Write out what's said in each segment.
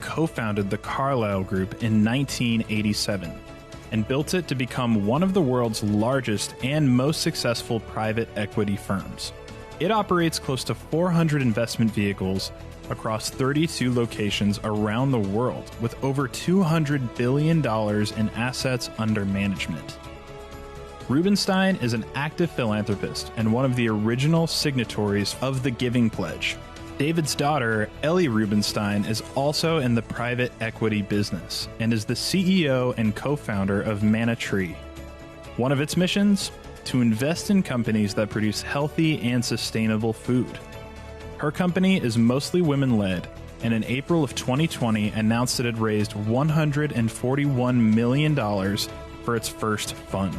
co-founded the Carlyle Group in 1987 and built it to become one of the world's largest and most successful private equity firms. It operates close to 400 investment vehicles across 32 locations around the world, with over $200 billion in assets under management. Rubenstein is an active philanthropist and one of the original signatories of the Giving Pledge. David's daughter, Ellie Rubenstein, is also in the private equity business and is the CEO and co-founder of Manna Tree. One of its missions? To invest in companies that produce healthy and sustainable food. Her company is mostly women-led, and in April of 2020 announced it had raised $141 million for its first fund.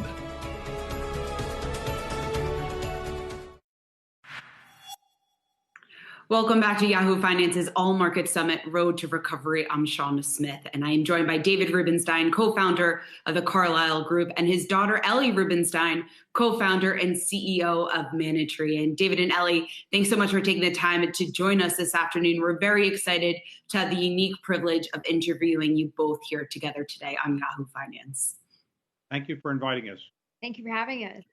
Welcome back to Yahoo Finance's All Market Summit Road to Recovery. I'm Shauna Smith, and I am joined by David Rubenstein, co-founder of the Carlyle Group, and his daughter, Ellie Rubenstein, co-founder and CEO of Manna Tree. And David and Ellie, thanks so much for taking the time to join us this afternoon. We're very excited to have the unique privilege of interviewing you both here together today on Yahoo Finance. Thank you for inviting us. Thank you for having us.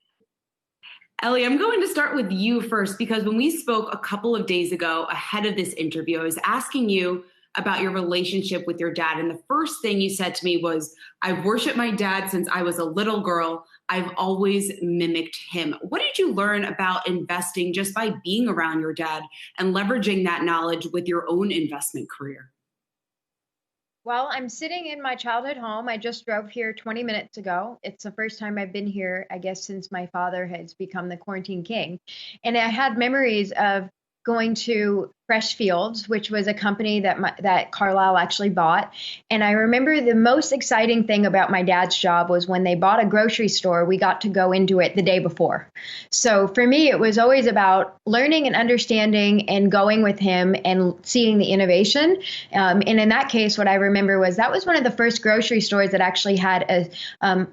Ellie, I'm going to start with you first, because when we spoke a couple of days ago ahead of this interview, I was asking you about your relationship with your dad. And the first thing you said to me was, I've worshiped my dad since I was a little girl. I've always mimicked him. What did you learn about investing just by being around your dad and leveraging that knowledge with your own investment career? Well, I'm sitting in my childhood home. I just drove here 20 minutes ago. It's the first time I've been here, I guess, since my father has become the quarantine king. And I had memories of going to Fresh Fields, which was a company that Carlyle actually bought. And I remember the most exciting thing about my dad's job was when they bought a grocery store, we got to go into it the day before. So for me, it was always about learning and understanding and going with him and seeing the innovation. And in that case, what I remember was that was one of the first grocery stores that actually had a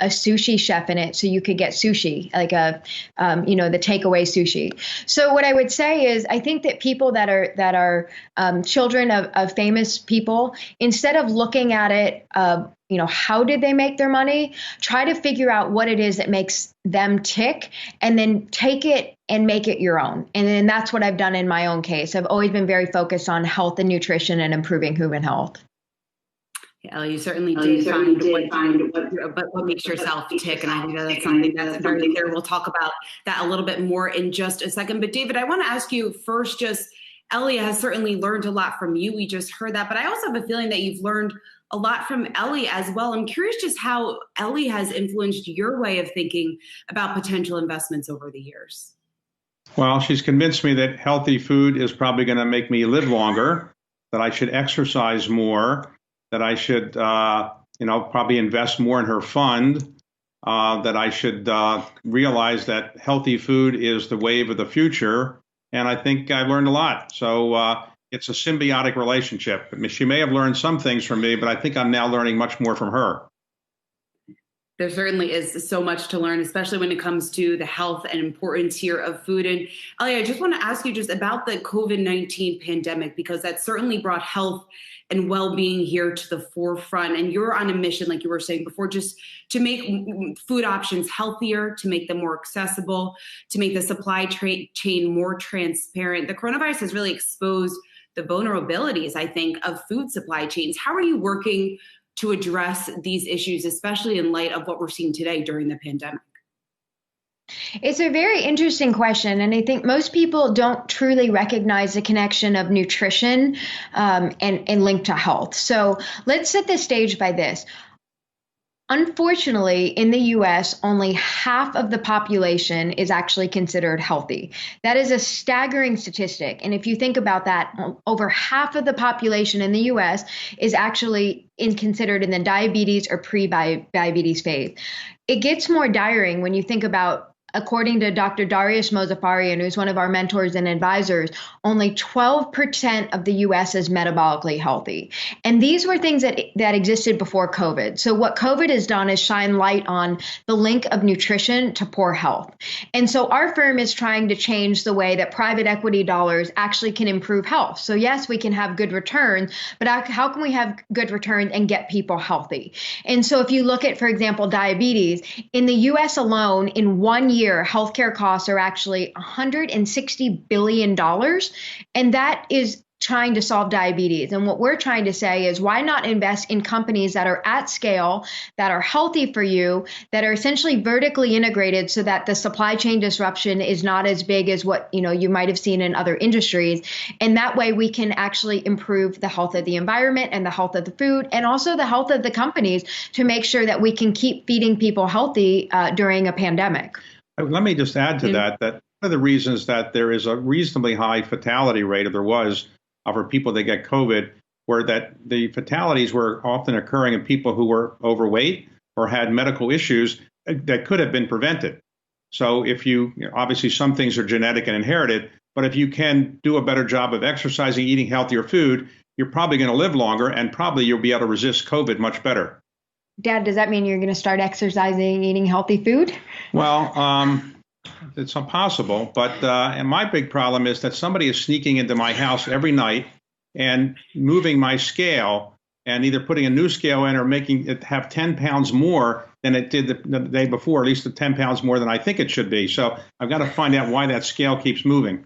sushi chef in it. So you could get sushi, like the takeaway sushi. So what I would say is, I think that people that are children of famous people, instead of looking at it, how did they make their money? Try to figure out what it is that makes them tick, and then take it and make it your own. And then that's what I've done in my own case. I've always been very focused on health and nutrition and improving human health. Yeah, Ellie, you certainly did find what makes yourself tick. And I think that's something that's very clear. We'll talk about that a little bit more in just a second. But David, I want to ask you first, Ellie has certainly learned a lot from you. We just heard that, but I also have a feeling that you've learned a lot from Ellie as well. I'm curious just how Ellie has influenced your way of thinking about potential investments over the years. Well, she's convinced me that healthy food is probably going to make me live longer, that I should exercise more, that I should, probably invest more in her fund, that I should realize that healthy food is the wave of the future. And I think I've learned a lot. So it's a symbiotic relationship. I mean, she may have learned some things from me, but I think I'm now learning much more from her. There certainly is so much to learn, especially when it comes to the health and importance here of food. And Ellie, I just want to ask you just about the COVID-19 pandemic, because that certainly brought health and well-being here to the forefront. And you're on a mission, like you were saying before, just to make food options healthier, to make them more accessible, to make the supply chain more transparent. The coronavirus has really exposed the vulnerabilities, I think, of food supply chains. How are you working to address these issues, especially in light of what we're seeing today during the pandemic? It's a very interesting question, and I think most people don't truly recognize the connection of nutrition and link to health. So let's set the stage by this. Unfortunately, in the US, only half of the population is actually considered healthy. That is a staggering statistic. And if you think about that, over half of the population in the US is actually considered in the diabetes or pre-diabetes phase. It gets more dire when you think about according to Dr. Darius Mozaffarian, who's one of our mentors and advisors, only 12% of the US is metabolically healthy. And these were things that existed before COVID. So what COVID has done is shine light on the link of nutrition to poor health. And so our firm is trying to change the way that private equity dollars actually can improve health. So yes, we can have good returns, but how can we have good returns and get people healthy? And so if you look at, for example, diabetes, in the US alone, in 1 year, healthcare costs are actually $160 billion. And that is trying to solve diabetes. And what we're trying to say is, why not invest in companies that are at scale, that are healthy for you, that are essentially vertically integrated so that the supply chain disruption is not as big as what you might have seen in other industries. And that way we can actually improve the health of the environment and the health of the food and also the health of the companies to make sure that we can keep feeding people healthy during a pandemic. Let me just add to that one of the reasons that there is a reasonably high fatality rate, or there was, for people that get COVID, were that the fatalities were often occurring in people who were overweight or had medical issues that could have been prevented. So if obviously some things are genetic and inherited, but if you can do a better job of exercising, eating healthier food, you're probably going to live longer and probably you'll be able to resist COVID much better. Dad, does that mean you're going to start exercising, eating healthy food? Well, it's impossible, but and my big problem is that somebody is sneaking into my house every night and moving my scale and either putting a new scale in or making it have 10 pounds more than it did the day before, at least the 10 pounds more than I think it should be. So I've got to find out why that scale keeps moving.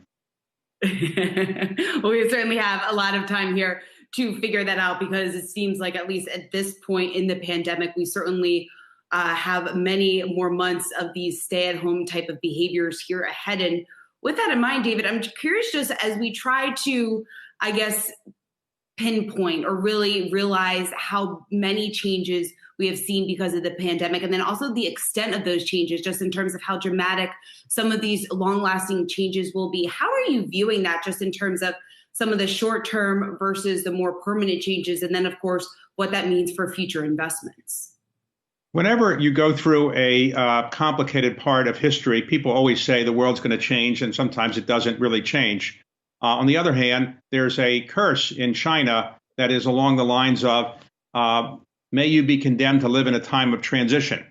Well, we certainly have a lot of time here to figure that out, because it seems like, at least at this point in the pandemic, we certainly have many more months of these stay-at-home type of behaviors here ahead. And with that in mind, David, I'm curious, just as we try to, I guess, pinpoint or really realize how many changes we have seen because of the pandemic, and then also the extent of those changes, just in terms of how dramatic some of these long-lasting changes will be. How are you viewing that, just in terms of some of the short-term versus the more permanent changes, and then, of course, what that means for future investments? Whenever you go through a complicated part of history, people always say the world's going to change, and sometimes it doesn't really change. On the other hand, there's a curse in China that is along the lines of, may you be condemned to live in a time of transition.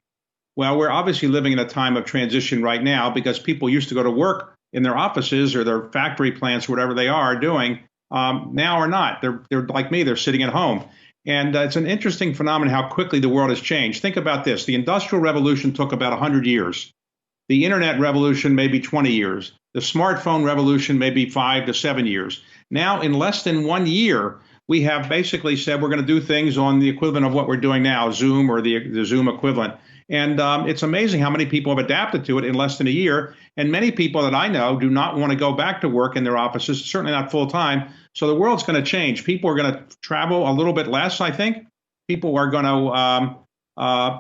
Well, we're obviously living in a time of transition right now, because people used to go to work in their offices or their factory plants, whatever they are doing, now are not. They're like me, they're sitting at home. And it's an interesting phenomenon how quickly the world has changed. Think about this. The Industrial Revolution took about 100 years. The Internet revolution, maybe 20 years. The smartphone revolution, maybe 5 to 7 years. Now, in less than 1 year, we have basically said we're going to do things on the equivalent of what we're doing now, Zoom or the Zoom equivalent. And it's amazing how many people have adapted to it in less than a year. And many people that I know do not want to go back to work in their offices, certainly not full time. So the world's going to change. People are going to travel a little bit less, I think. People are going to,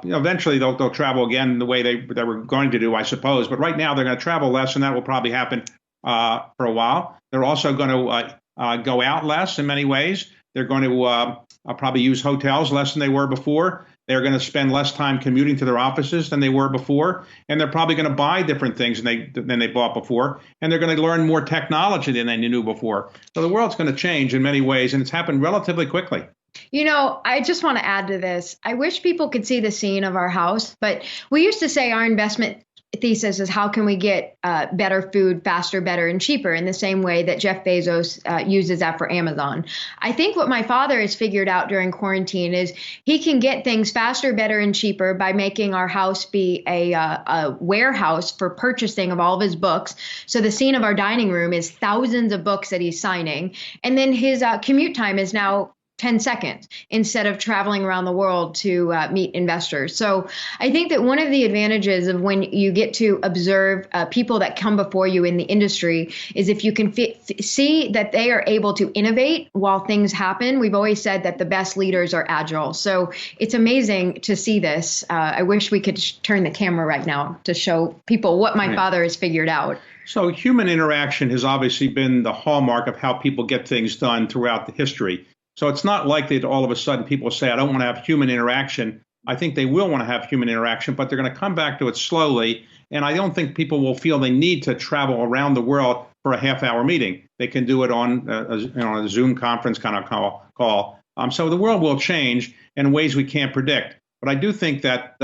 eventually they'll travel again the way they were going to do, I suppose. But right now they're going to travel less, and that will probably happen for a while. They're also going to go out less in many ways. They're going to probably use hotels less than they were before. They're going to spend less time commuting to their offices than they were before. And they're probably going to buy different things than they bought before. And they're going to learn more technology than they knew before. So the world's going to change in many ways, and it's happened relatively quickly. I just want to add to this. I wish people could see the scene of our house, but we used to say our investment thesis is, how can we get better food faster, better, and cheaper, in the same way that Jeff Bezos uses that for Amazon. I think what my father has figured out during quarantine is he can get things faster, better, and cheaper by making our house be a warehouse for purchasing of all of his books. So the scene of our dining room is thousands of books that he's signing. And then his commute time is now 10 seconds instead of traveling around the world to meet investors. So I think that one of the advantages of when you get to observe people that come before you in the industry is if you can see that they are able to innovate while things happen. We've always said that the best leaders are agile. So it's amazing to see this. I wish we could turn the camera right now to show people what my father has figured out. So human interaction has obviously been the hallmark of how people get things done throughout the history. So it's not likely that all of a sudden people say, I don't want to have human interaction. I think they will want to have human interaction, but they're going to come back to it slowly. And I don't think people will feel they need to travel around the world for a half-hour meeting. They can do it on a Zoom conference kind of call. So the world will change in ways we can't predict. But I do think that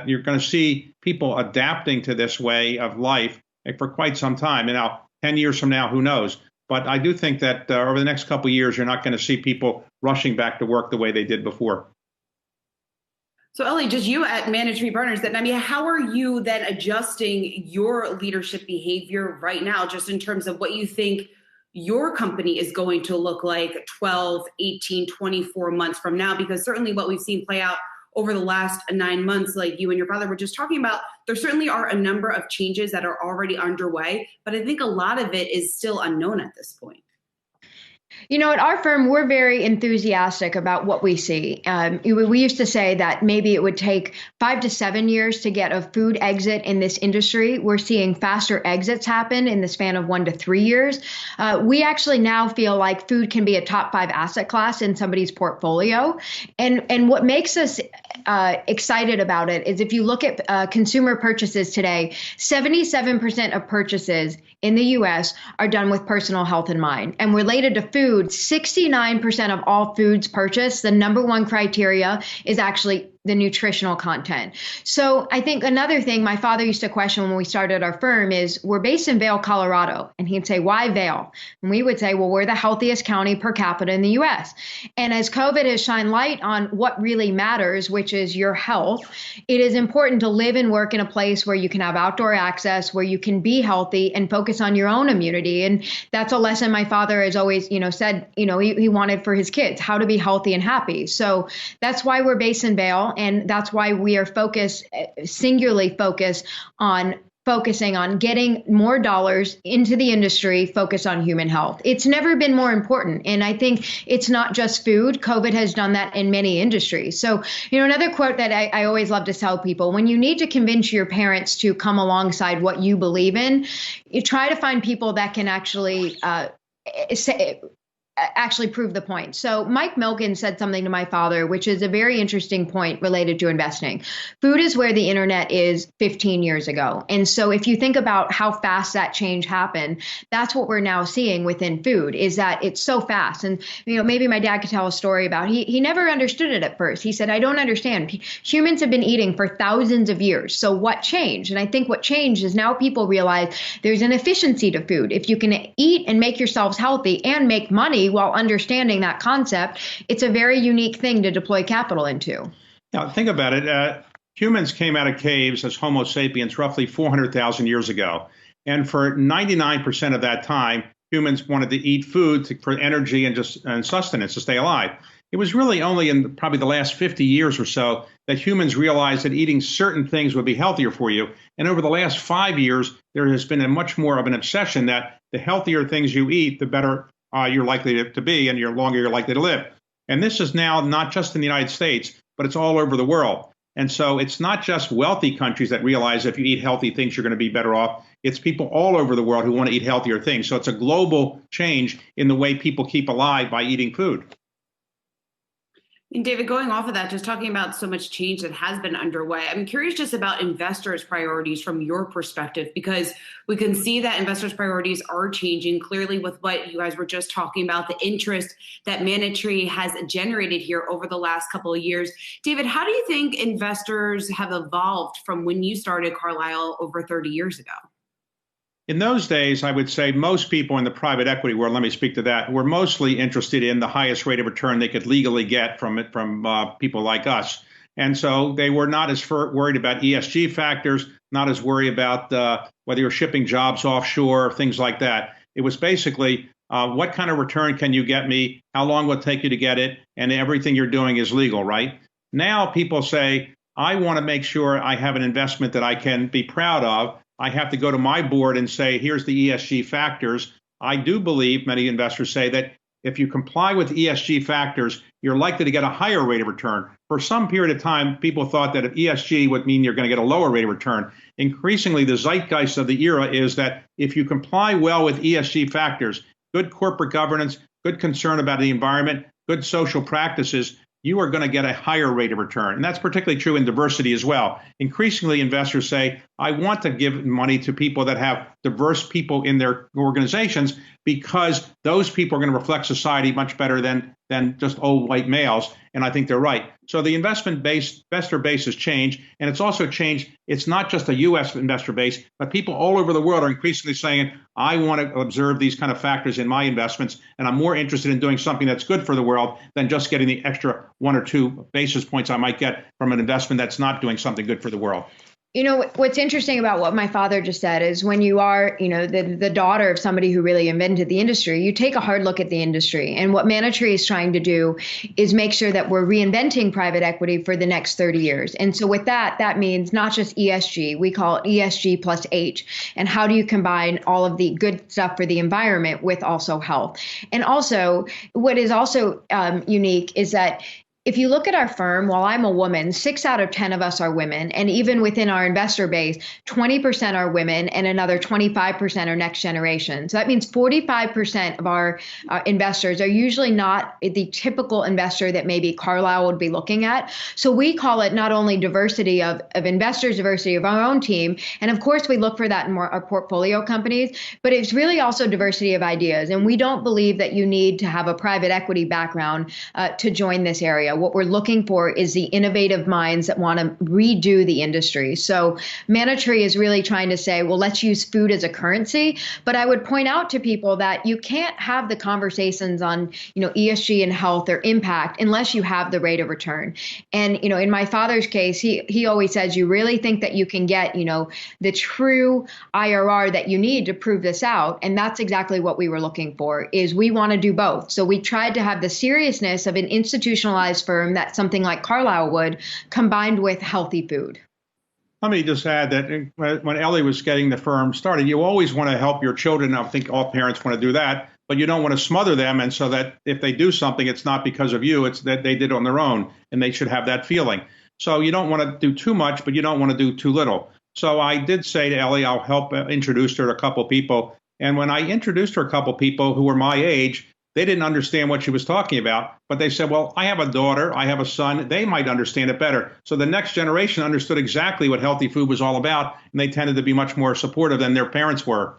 you're going to see people adapting to this way of life for quite some time. And now, 10 years from now, who knows? But I do think that over the next couple of years, you're not going to see people rushing back to work the way they did before. So Ellie, just you at Manage Me Partners, how are you then adjusting your leadership behavior right now, just in terms of what you think your company is going to look like 12, 18, 24 months from now? Because certainly what we've seen play out over the last 9 months, like you and your father were just talking about, there certainly are a number of changes that are already underway, but I think a lot of it is still unknown at this point. You know, at our firm, we're very enthusiastic about what we see. We used to say that maybe it would take 5 to 7 years to get a food exit in this industry. We're seeing faster exits happen in the span of 1 to 3 years. We actually now feel like food can be a top 5 asset class in somebody's portfolio. And what makes us excited about it is if you look at consumer purchases today, 77% of purchases in the US are done with personal health in mind. And related to food, 69% of all foods purchased, the number one criteria is actually the nutritional content. So I think another thing my father used to question when we started our firm is, we're based in Vail, Colorado. And he'd say, why Vail? And we would say, well, we're the healthiest county per capita in the US. And as COVID has shined light on what really matters, which is your health, it is important to live and work in a place where you can have outdoor access, where you can be healthy and focus on your own immunity. And that's a lesson my father has always, said, he wanted for his kids, how to be healthy and happy. So that's why we're based in Vail. And that's why we are singularly focusing on getting more dollars into the industry, focused on human health. It's never been more important. And I think it's not just food. COVID has done that in many industries. So, another quote that I always love to tell people, when you need to convince your parents to come alongside what you believe in, you try to find people that can actually prove the point. So Mike Milken said something to my father, which is a very interesting point related to investing. Food is where the internet is 15 years ago. And so if you think about how fast that change happened, that's what we're now seeing within food, is that it's so fast. And, maybe my dad could tell a story about, he never understood it at first. He said, I don't understand. Humans have been eating for thousands of years. So what changed? And I think what changed is now people realize there's an efficiency to food. If you can eat and make yourselves healthy and make money while understanding that concept, it's a very unique thing to deploy capital into. Now, think about it. Humans came out of caves as Homo sapiens roughly 400,000 years ago. And for 99% of that time, humans wanted to eat food for energy and sustenance to stay alive. It was really only in probably the last 50 years or so that humans realized that eating certain things would be healthier for you. And over the last 5 years, there has been a much more of an obsession that the healthier things you eat, the better you're likely to be, and the longer you're likely to live. And this is now not just in the United States, but it's all over the world. And so it's not just wealthy countries that realize if you eat healthy things, you're going to be better off. It's people all over the world who want to eat healthier things. So it's a global change in the way people keep alive by eating food. And David, going off of that, just talking about so much change that has been underway, I'm curious just about investors' priorities from your perspective, because we can see that investors' priorities are changing clearly with what you guys were just talking about, the interest that Manitree has generated here over the last couple of years. David, how do you think investors have evolved from when you started Carlyle over 30 years ago? In those days, I would say most people in the private equity world, let me speak to that, were mostly interested in the highest rate of return they could legally get from people like us. And so they were not as worried about ESG factors, not as worried about whether you're shipping jobs offshore, things like that. It was basically what kind of return can you get me? How long will it take you to get it? And everything you're doing is legal, right? Now people say, I want to make sure I have an investment that I can be proud of. I have to go to my board and say, here's the ESG factors. I do believe, many investors say, that if you comply with ESG factors, you're likely to get a higher rate of return. For some period of time, people thought that if ESG would mean you're going to get a lower rate of return. Increasingly, the zeitgeist of the era is that if you comply well with ESG factors, good corporate governance, good concern about the environment, good social practices, you are going to get a higher rate of return. And that's particularly true in diversity as well. Increasingly, investors say, I want to give money to people that have diverse people in their organizations because those people are going to reflect society much better than just old white males. And I think they're right. So the investor base has changed. And it's also changed. It's not just a U.S. investor base, but people all over the world are increasingly saying, I want to observe these kind of factors in my investments. And I'm more interested in doing something that's good for the world than just getting the extra 1 or 2 basis points I might get from an investment that's not doing something good for the world. You know, what's interesting about what my father just said is when you are, the daughter of somebody who really invented the industry, you take a hard look at the industry. And what Manitree is trying to do is make sure that we're reinventing private equity for the next 30 years. And so with that means not just ESG, we call it ESG plus H. And how do you combine all of the good stuff for the environment with also health? And also, what is also unique is that if you look at our firm, while I'm a woman, 6 out of 10 of us are women. And even within our investor base, 20% are women and another 25% are next generation. So that means 45% of our investors are usually not the typical investor that maybe Carlyle would be looking at. So we call it not only diversity of investors, diversity of our own team. And of course, we look for that in our portfolio companies, but it's really also diversity of ideas. And we don't believe that you need to have a private equity background to join this area. What we're looking for is the innovative minds that want to redo the industry. So Manitree is really trying to say, well, let's use food as a currency. But I would point out to people that you can't have the conversations on, ESG and health or impact unless you have the rate of return. And, in my father's case, he always says, you really think that you can get, the true IRR that you need to prove this out. And that's exactly what we were looking for, is we want to do both. So we tried to have the seriousness of an institutionalized firm that something like Carlyle would, combined with healthy food. Let me just add that when Ellie was getting the firm started, you always want to help your children. I think all parents want to do that, but you don't want to smother them. And so that if they do something, it's not because of you, it's that they did on their own, and they should have that feeling. So you don't want to do too much, but you don't want to do too little. So I did say to Ellie, I'll help introduce her to a couple of people. And when I introduced her to a couple of people who were my age, they didn't understand what she was talking about, but they said, well, I have a daughter, I have a son, they might understand it better. So the next generation understood exactly what healthy food was all about, and they tended to be much more supportive than their parents were.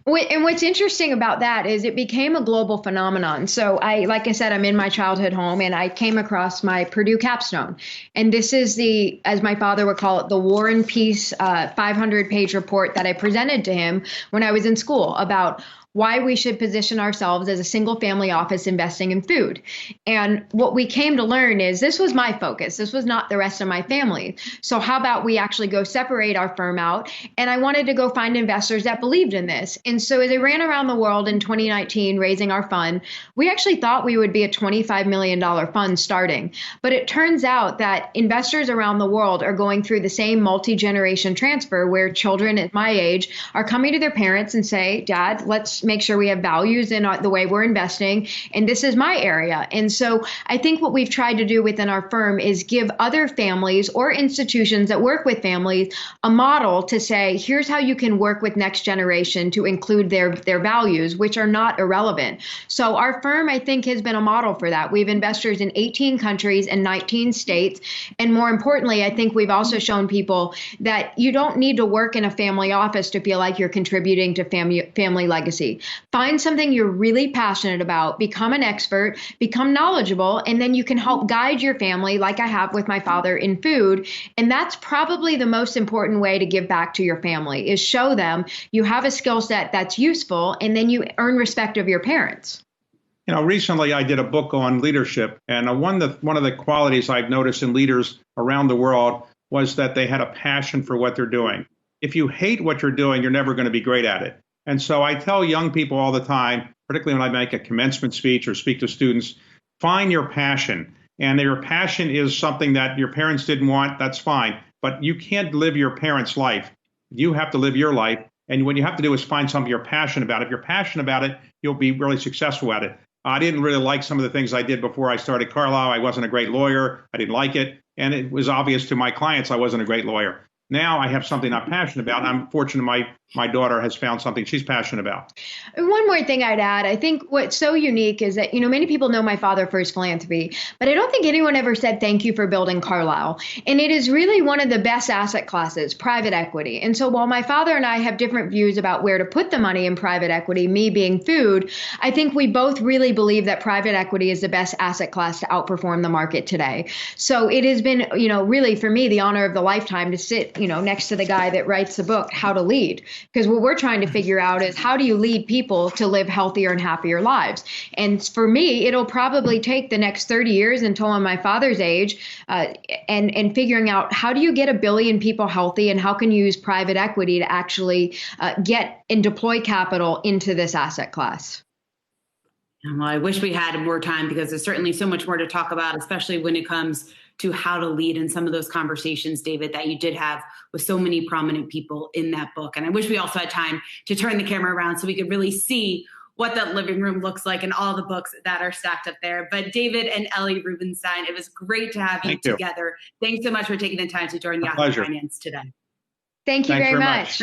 And what's interesting about that is it became a global phenomenon. So like I said, I'm in my childhood home and I came across my Purdue capstone. And this is as my father would call it, the War and Peace 500-page report that I presented to him when I was in school about why we should position ourselves as a single family office investing in food. And what we came to learn is this was my focus. This was not the rest of my family. So how about we actually go separate our firm out? And I wanted to go find investors that believed in this. And so as I ran around the world in 2019, raising our fund, we actually thought we would be a $25 million fund starting. But it turns out that investors around the world are going through the same multi-generation transfer where children at my age are coming to their parents and say, Dad, let's make sure we have values in the way we're investing. And this is my area. And so I think what we've tried to do within our firm is give other families or institutions that work with families a model to say, here's how you can work with next generation to include their values, which are not irrelevant. So our firm, I think, has been a model for that. We have investors in 18 countries and 19 states. And more importantly, I think we've also shown people that you don't need to work in a family office to feel like you're contributing to family legacy. Find something you're really passionate about, become an expert, become knowledgeable, and then you can help guide your family like I have with my father in food. And that's probably the most important way to give back to your family, is show them you have a skill set that's useful, and then you earn respect of your parents. Recently I did a book on leadership, and one of the qualities I've noticed in leaders around the world was that they had a passion for what they're doing. If you hate what you're doing, you're never going to be great at it. And so I tell young people all the time, particularly when I make a commencement speech or speak to students, find your passion. And your passion is something that your parents didn't want, that's fine. But you can't live your parents' life. You have to live your life. And what you have to do is find something you're passionate about. If you're passionate about it, you'll be really successful at it. I didn't really like some of the things I did before I started Carlyle. I wasn't a great lawyer. I didn't like it. And it was obvious to my clients I wasn't a great lawyer. Now I have something I'm passionate about. I'm fortunate my my daughter has found something she's passionate about. And one more thing I'd add, I think what's so unique is that, many people know my father for his philanthropy, but I don't think anyone ever said thank you for building Carlyle. And it is really one of the best asset classes, private equity. And so while my father and I have different views about where to put the money in private equity, me being food, I think we both really believe that private equity is the best asset class to outperform the market today. So it has been, really for me, the honor of the lifetime to sit, next to the guy that writes the book, How to Lead. Because what we're trying to figure out is how do you lead people to live healthier and happier lives? And for me, it'll probably take the next 30 years until I'm my father's age, and figuring out how do you get 1 billion people healthy and how can you use private equity to actually get and deploy capital into this asset class. Well, I wish we had more time because there's certainly so much more to talk about, especially when it comes to how to lead in some of those conversations, David, that you did have with so many prominent people in that book. And I wish we also had time to turn the camera around so we could really see what that living room looks like and all the books that are stacked up there. But David and Ellie Rubenstein, it was great to have you together. Thanks so much for taking the time to join Yahoo Finance today. Thank you very much.